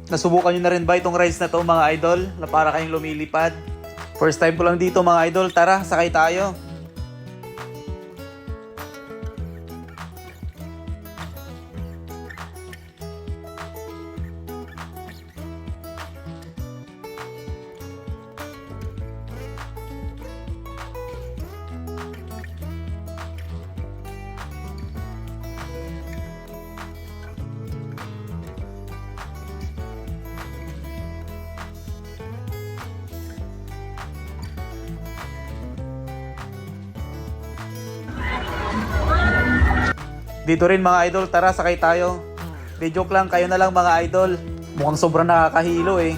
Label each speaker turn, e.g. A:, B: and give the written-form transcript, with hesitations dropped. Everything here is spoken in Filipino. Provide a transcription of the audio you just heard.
A: Nasubukan nyo na rin ba itong rides na to mga idol? Na para kayong lumilipad? First time ko lang dito mga idol. Tara, sakay tayo. Dito rin mga idol, tara sakay tayo. Di joke lang, kayo na lang mga idol. Mukhang sobrang nakakahilo eh.